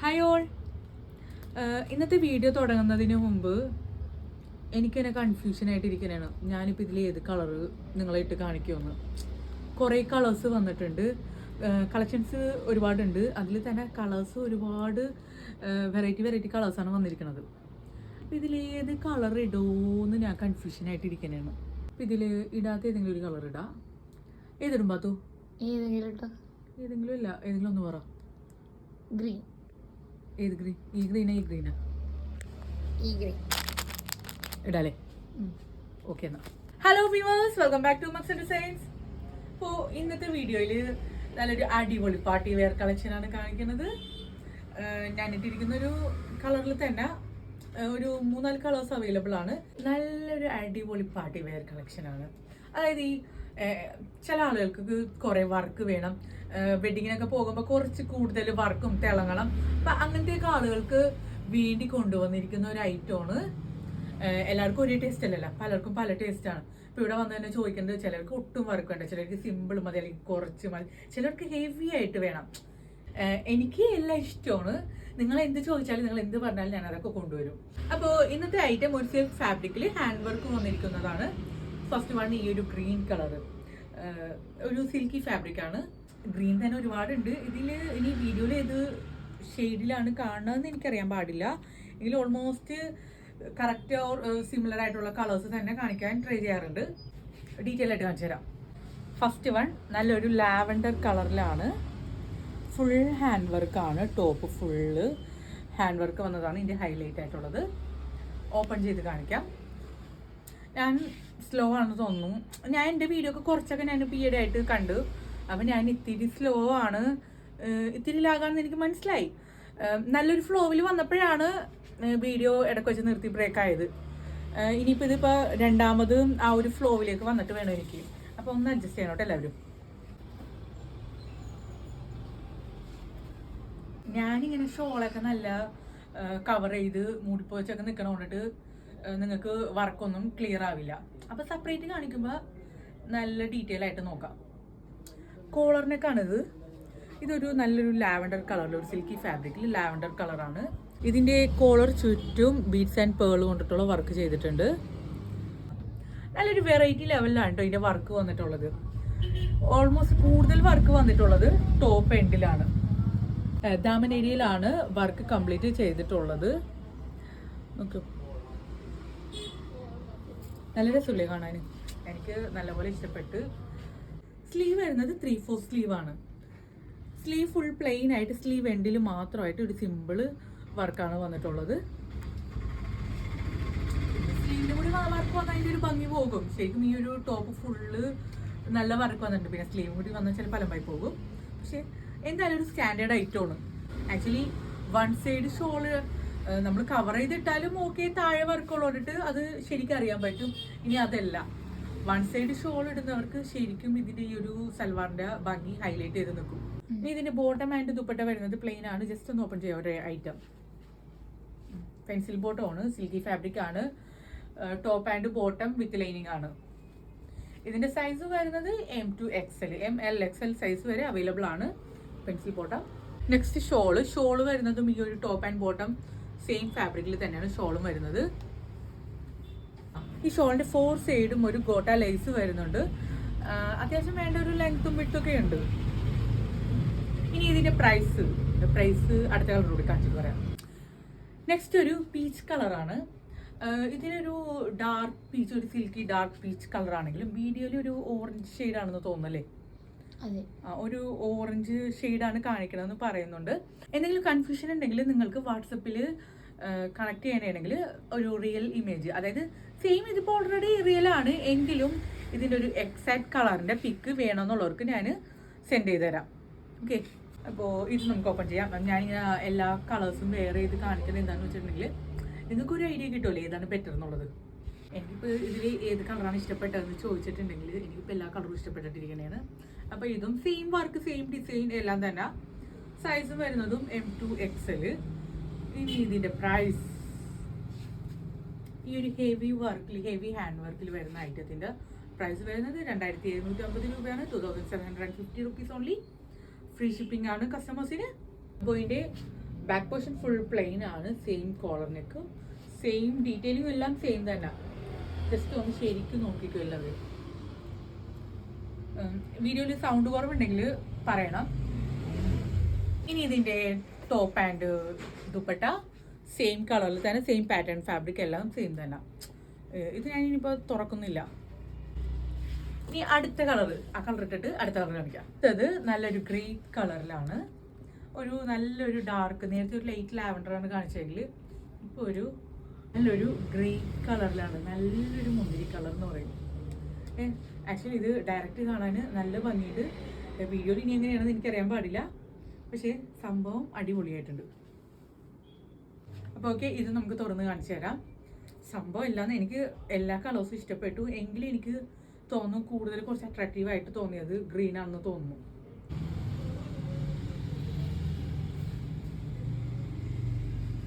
Hi all. ഇന്നത്തെ video തുടങ്ങുന്നതിന് മുമ്പ് എനിക്കെന്നെ കൺഫ്യൂഷനായിട്ടിരിക്കുന്നതാണ്. ഞാനിപ്പോൾ ഇതിൽ ഏത് കളറ് നിങ്ങളെ ഇട്ട് കാണിക്കുമെന്ന്. കുറേ കളേഴ്സ് വന്നിട്ടുണ്ട്, കളക്ഷൻസ് ഒരുപാടുണ്ട്. അതിൽ തന്നെ കളേഴ്സ് ഒരുപാട് വെറൈറ്റി കളേഴ്സാണ് വന്നിരിക്കുന്നത്. അപ്പോൾ ഇതിൽ ഏത് കളർ ഇടുമെന്ന് ഞാൻ കൺഫ്യൂഷനായിട്ടിരിക്കുന്നതാണ്. അപ്പോൾ ഇതിൽ ഇടാത്ത ഏതെങ്കിലും ഒരു കളർ ഇടാം. ഏതിടും പാത്തു? ഏതെങ്കിലും ഇല്ല, ഏതെങ്കിലും ഒന്ന് പറ. ഗ്രീൻ. ഏത് ഗ്രീൻ? ഈ ഗ്രീനാ ഈ ഗ്രീനാ? ഈ ഗ്രീൻ ഇടാലേ? ഓക്കെ എന്നാ. Hello viewers, welcome back to മക്സ് ഡിസൈൻസ്. അപ്പോൾ ഇന്നത്തെ വീഡിയോയിൽ നല്ലൊരു അടിപൊളി പാർട്ടി വെയർ കളക്ഷനാണ് കാണിക്കുന്നത്. ഞാനിട്ടിരിക്കുന്ന ഒരു കളറിൽ തന്നെ ഒരു 3-4 കളേഴ്സ് അവൈലബിൾ ആണ്. നല്ലൊരു അടിപൊളി പാർട്ടി വെയർ കളക്ഷനാണ്. അതായത് ഈ ചില ആളുകൾക്ക് കുറേ വർക്ക് വേണം, വെഡിങ്ങിനൊക്കെ പോകുമ്പോൾ കുറച്ച് കൂടുതൽ വർക്കും തിളങ്ങണം. അപ്പം അങ്ങനത്തെയൊക്കെ ആളുകൾക്ക് വേണ്ടി കൊണ്ടുവന്നിരിക്കുന്ന ഒരു ഐറ്റമാണ്. എല്ലാവർക്കും ഒരേ ടേസ്റ്റ് അല്ലല്ലോ, പലർക്കും പല ടേസ്റ്റാണ്. ഇപ്പോൾ ഇവിടെ വന്ന് തന്നെ ചോദിക്കുന്നത് ചിലർക്ക് ഒട്ടും വർക്ക് വേണ്ട, ചിലർക്ക് സിമ്പിൾ മതി അല്ലെങ്കിൽ കുറച്ച് മതി, ചിലർക്ക് ഹെവി ആയിട്ട് വേണം. എനിക്ക് എല്ലാം ഇഷ്ടമാണ്. നിങ്ങൾ എന്ത് ചോദിച്ചാലും നിങ്ങൾ എന്ത് പറഞ്ഞാലും ഞാൻ അതൊക്കെ കൊണ്ടുവരും. അപ്പോൾ ഇന്നത്തെ ഐറ്റം ഒരു സിൽക്ക് ഫാബ്രിക്കിൽ ഹാൻഡ് വർക്ക് വന്നിരിക്കുന്നതാണ്. ഫസ്റ്റ് വൺ ഈ ഒരു ഗ്രീൻ കളറ്, ഒരു സിൽക്കി ഫാബ്രിക്കാണ്. ഗ്രീൻ തന്നെ ഒരുപാടുണ്ട്. ഇതിൽ ഇനി വീഡിയോയിൽ ഏത് ഷെയ്ഡിലാണ് കാണുന്നതെന്ന് എനിക്കറിയാൻ പാടില്ല. ഇതിൽ ഓൾമോസ്റ്റ് കറക്റ്റ് ഓർ സിമിലർ ആയിട്ടുള്ള കളേഴ്സ് തന്നെ കാണിക്കാൻ ട്രൈ ചെയ്യാറുണ്ട്. ഡീറ്റെയിൽ ആയിട്ട് കാണിച്ചു തരാം. ഫസ്റ്റ് വൺ നല്ലൊരു ലാവൻഡർ കളറിലാണ്, ഫുൾ ഹാൻഡ് വർക്കാണ്. ടോപ്പ് ഫുള്ള് ഹാൻഡ് വർക്ക് വന്നതാണ് ഇതിൻ്റെ ഹൈലൈറ്റ് ആയിട്ടുള്ളത്. ഓപ്പൺ ചെയ്ത് കാണിക്കാം. ഞാൻ സ്ലോ ആണെന്ന് തോന്നുന്നു. ഞാൻ എൻ്റെ വീഡിയോ ഒക്കെ കുറച്ചൊക്കെ ഞാൻ ഈയിടെ ആയിട്ട് കണ്ടു. അപ്പം ഞാൻ ഇത്തിരി സ്ലോ ആണ്, ഇത്തിരി ലാഗാണെന്ന് എനിക്ക് മനസ്സിലായി. നല്ലൊരു ഫ്ലോവിൽ വന്നപ്പോഴാണ് വീഡിയോ ഇടയ്ക്ക് വെച്ച് നിർത്തി ബ്രേക്ക് ആയത്. ഇനിയിപ്പോൾ ഇതിപ്പോൾ രണ്ടാമത് ആ ഒരു ഫ്ലോവിലേക്ക് വന്നിട്ട് വേണം എനിക്ക്. അപ്പോൾ ഒന്ന് അഡ്ജസ്റ്റ് ചെയ്യണം കേട്ടോ എല്ലാവരും. ഞാനിങ്ങനെ ഷോളൊക്കെ നല്ല കവർ ചെയ്ത് മൂടിപ്പോച്ചൊക്കെ നിൽക്കണ കൊണ്ടിട്ട് നിങ്ങൾക്ക് വർക്കൊന്നും ക്ലിയർ ആവില്ല. അപ്പോൾ സെപ്പറേറ്റ് കാണിക്കുമ്പോൾ നല്ല ഡീറ്റെയിൽ ആയിട്ട് നോക്കാം. കോളറിനൊക്കെയാണിത്. ഇതൊരു നല്ലൊരു ലാവൻഡർ കളറിൽ, ഒരു സിൽക്കി ഫാബ്രിക്കിൽ ലാവൻഡർ കളറാണ്. ഇതിൻ്റെ കോളർ ചുറ്റും ബീഡ്സ് ആൻഡ് പേൾ കൊണ്ടിട്ടുള്ള വർക്ക് ചെയ്തിട്ടുണ്ട്. നല്ലൊരു വെറൈറ്റി ലെവലിലാണ് കേട്ടോ ഇതിൻ്റെ വർക്ക് വന്നിട്ടുള്ളത്. ഓൾമോസ്റ്റ് കൂടുതൽ വർക്ക് വന്നിട്ടുള്ളത് ടോപ്പ് എൻഡിലാണ്. ദാമൻ ഏരിയയിലാണ് വർക്ക് കംപ്ലീറ്റ് ചെയ്തിട്ടുള്ളത്. നോക്കൂ, നല്ല രസമില്ലേ കാണാൻ? എനിക്ക് നല്ലപോലെ ഇഷ്ടപ്പെട്ട്. സ്ലീവ് വരുന്നത് 3/4 സ്ലീവാണ്. സ്ലീവ് ഫുൾ പ്ലെയിൻ ആയിട്ട് സ്ലീവ് എൻഡിൽ മാത്രമായിട്ട് ഒരു സിമ്പിള് വർക്കാണ് വന്നിട്ടുള്ളത്. സ്ലീവിൻ്റെ കൂടി വർക്ക് വന്നാൽ അതിൻ്റെ ഒരു ഭംഗി പോകും. ശരിക്കും ഈ ഒരു ടോപ്പ് ഫുള്ള് നല്ല വർക്ക് വന്നിട്ടുണ്ട്. പിന്നെ സ്ലീവ് കൂടി വന്നാൽ ചിലപ്പോൾ അലമ്പായി പോകും. പക്ഷെ എന്തായാലും ഒരു സ്റ്റാൻഡേർഡ് ഐറ്റമാണ്. ആക്ച്വലി വൺ സൈഡ് ഷോള് നമ്മൾ കവർ ചെയ്തിട്ടാലും ഓക്കെ, താഴെ വർക്കുള്ളോണ്ടിട്ട് അത് ശരിക്കും അറിയാൻ പറ്റും. ഇനി അതല്ല, വൺ സൈഡ് ഷോൾ ഇടുന്നവർക്ക് ശരിക്കും ഇതിന്റെ ഈ ഒരു സൽവാറിന്റെ ഭംഗി ഹൈലൈറ്റ് ചെയ്ത് നിൽക്കും. ഇനി ഇതിന്റെ ബോട്ടം ആൻഡ് ദുപ്പട്ട വരുന്നത് പ്ലെയിൻ ആണ്. ജസ്റ്റ് ഒന്ന് ഓപ്പൺ ചെയ്യാം. ഒരു ഐറ്റം പെൻസിൽ ബോട്ടം ആണ്, സിൽക്കി ഫാബ്രിക് ആണ്. Top and bottom with lining ആണ്. ഇതിന്റെ സൈസ് വരുന്നത് M to XL, ML XL size വരെ അവൈലബിൾ ആണ് പെൻസിൽ ബോട്ടം. നെക്സ്റ്റ് ഷോള് വരുന്നതും ഈ ഒരു ടോപ്പ് ആൻഡ് ബോട്ടം സെയിം ഫാബ്രിക്കിൽ തന്നെയാണ് ഷോളും വരുന്നത്. ഈ ഷോളിന്റെ 4 സൈഡും ഒരു ഗോട്ട ലേസ് വരുന്നുണ്ട്. അത്യാവശ്യം വേണ്ട ഒരു ലെങ്ത്തും വിട്ടൊക്കെ ഉണ്ട്. ഇനി ഇതിന്റെ പ്രൈസ് അടുത്ത കളർ കൂടി കാണിച്ചിട്ട് പറയാം. നെക്സ്റ്റ് ഒരു പീച്ച് കളറാണ്. ഇതിനൊരു ഡാർക്ക് പീച്ച്, ഒരു സിൽക്കി ഡാർക്ക് പീച്ച് കളറാണെങ്കിലും വീഡിയോയിൽ ഒരു ഓറഞ്ച് ഷെയ്ഡാണെന്ന് തോന്നുന്നല്ലേ? ഒരു ഓറഞ്ച് ഷെയ്ഡാണ് കാണിക്കണമെന്ന് പറയുന്നുണ്ട്. എന്തെങ്കിലും കൺഫ്യൂഷൻ ഉണ്ടെങ്കിൽ നിങ്ങൾക്ക് വാട്സപ്പിൽ കണക്ട് ചെയ്യണമെങ്കിൽ ഒരു റിയൽ ഇമേജ്, അതായത് സെയിം ഇതിപ്പോൾ ഓൾറെഡി റിയൽ ആണ് എങ്കിലും ഇതിൻ്റെ ഒരു എക്സാക്ട് കളറിൻ്റെ പിക്ക് വേണമെന്നുള്ളവർക്ക് ഞാൻ സെൻഡ് ചെയ്ത് തരാം. ഓക്കെ, അപ്പോൾ ഇത് നമുക്ക് ഓപ്പൺ ചെയ്യാം. ഞാനിങ്ങനെ എല്ലാ കളേഴ്സും വെയർ ചെയ്ത് കാണിക്കുന്നത് എന്താണെന്ന് വെച്ചിട്ടുണ്ടെങ്കിൽ നിങ്ങൾക്കൊരു ഐഡിയ കിട്ടുമല്ലോ ഏതാണ് ബെറ്റർ എന്നുള്ളത്. എനിക്കിപ്പോൾ ഇതിൽ ഏത് കളറാണ് ഇഷ്ടപ്പെട്ടതെന്ന് ചോദിച്ചിട്ടുണ്ടെങ്കിൽ എനിക്കിപ്പോൾ എല്ലാ കളറും ഇഷ്ടപ്പെട്ടിട്ടിരിക്കുന്നതാണ്. അപ്പോൾ ഇതും സെയിം വർക്ക്, സെയിം ഡിസൈൻ എല്ലാം തന്നെ. സൈസ് വരുന്നതും M to XL. ഇനി ഇതിൻ്റെ പ്രൈസ്, ഈ ഒരു ഹെവി വർക്കിൽ, ഹെവി ഹാൻഡ് വർക്കിൽ വരുന്ന ഐറ്റത്തിൻ്റെ പ്രൈസ് വരുന്നത് 2750 രൂപയാണ്. 2750 റുപ്പീസ് ഓൺലി. ഫ്രീ ഷിപ്പിംഗ് ആണ് കസ്റ്റമേഴ്സിന്. അപ്പോൾ ഇതിൻ്റെ ബാക്ക് പോർഷൻ ഫുൾ പ്ലെയിൻ ആണ്, same collar neck, same detailing എല്ലാം സെയിം തന്നെ. ജസ്റ്റ് ഒന്ന് ശരിക്കും നോക്കിക്കും എല്ലാവരും. വീഡിയോയിൽ സൗണ്ട് കുറവുണ്ടെങ്കിൽ പറയണം. ഇനി ഇതിൻ്റെ ടോപ്പ് ആൻഡ് ദുപ്പട്ട സെയിം കളറിൽ തന്നെ, സെയിം പാറ്റേൺ, ഫാബ്രിക് എല്ലാം സെയിം തന്നെ. ഇത് ഞാൻ ഇനിയിപ്പോൾ തുറക്കുന്നില്ല. ഇനി അടുത്ത കളർ, ആ കളർ ഇട്ടിട്ട് അടുത്ത കളർ കാണിക്കാം. ഇത് നല്ലൊരു ഗ്രേ കളറിലാണ്, ഒരു നല്ലൊരു ഡാർക്ക്, നേരത്തെ ഒരു ലൈറ്റ് ലാവൻഡറാണ് കാണിച്ചെങ്കിൽ ഇപ്പോൾ ഒരു നല്ലൊരു ഗ്രേ കളറിലാണ്, നല്ലൊരു മുന്തിരി കളർ എന്ന് പറയും. ആക്ച്വലി ഇത് ഡയറക്റ്റ് കാണാൻ നല്ല ഭംഗിയുണ്ട്. വീഡിയോയിൽ ഇനി എങ്ങനെയാണെന്ന് എനിക്കറിയാൻ പാടില്ല, പക്ഷേ സംഭവം അടിപൊളിയായിട്ടുണ്ട്. അപ്പോൾ ഓക്കെ, ഇത് നമുക്ക് തുറന്ന് കാണിച്ചു തരാം. സംഭവം ഇല്ലാന്ന് എനിക്ക് എല്ലാ കളേഴ്സും ഇഷ്ടപ്പെട്ടു, എങ്കിലും എനിക്ക് തോന്നുന്നു കൂടുതൽ കുറച്ച് അട്രാക്റ്റീവ് ആയിട്ട് തോന്നിയത് ഗ്രീൻ ആണെന്ന് തോന്നുന്നു.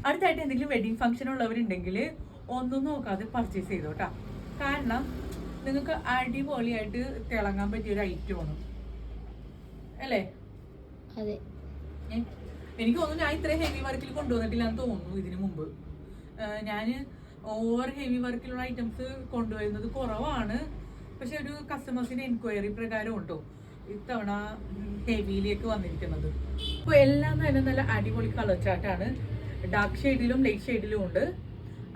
അടുത്തായിട്ട് എന്തെങ്കിലും വെഡിങ് ഫംഗ്ഷൻ ഉള്ളവരുണ്ടെങ്കിൽ ഒന്നും നോക്കാതെ പർച്ചേസ് ചെയ്തോട്ടാ. കാരണം നിങ്ങൾക്ക് അടിപൊളിയായിട്ട് തിളങ്ങാൻ പറ്റിയ ഒരു ഐറ്റമാണ് അല്ലേ? അതെ. എനിക്ക് തോന്നുന്നു ഞാൻ ഇത്രയും ഹെവി വർക്കിൽ കൊണ്ടുവന്നിട്ടില്ല എന്ന് തോന്നുന്നു ഇതിനു മുമ്പ്. ഞാൻ ഓവർ ഹെവി വർക്കിലുള്ള ഐറ്റംസ് കൊണ്ടുവരുന്നത് കുറവാണ്, പക്ഷെ ഒരു കസ്റ്റമേഴ്സിന്റെ എൻക്വയറി പ്രകാരം ഉണ്ടോ ഇത്തവണ ഹെവിയിലേക്ക് വന്നിരിക്കുന്നത്. അപ്പോൾ എല്ലാം തന്നെ നല്ല അടിപൊളി കളർ ചാർട്ടാണ്, ഡാർക്ക് ഷെയ്ഡിലും ലൈറ്റ് ഷെയ്ഡിലും ഉണ്ട്.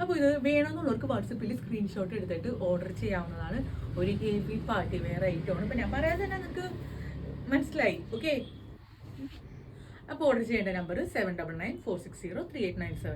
അപ്പോൾ ഇത് വേണമെന്നുള്ളവർക്ക് വാട്സപ്പിൽ സ്ക്രീൻഷോട്ട് എടുത്തിട്ട് ഓർഡർ ചെയ്യാവുന്നതാണ്. ഒരു ഹെവി പാർട്ടി വെയർ ഐറ്റമാണ്. ഇപ്പം ഞാൻ പറയാതെ തന്നെ നിങ്ങൾക്ക് മനസ്സിലായി. ഓക്കെ, അപ്പോൾ ഓർഡർ ചെയ്യേണ്ട നമ്പർ 7994603897.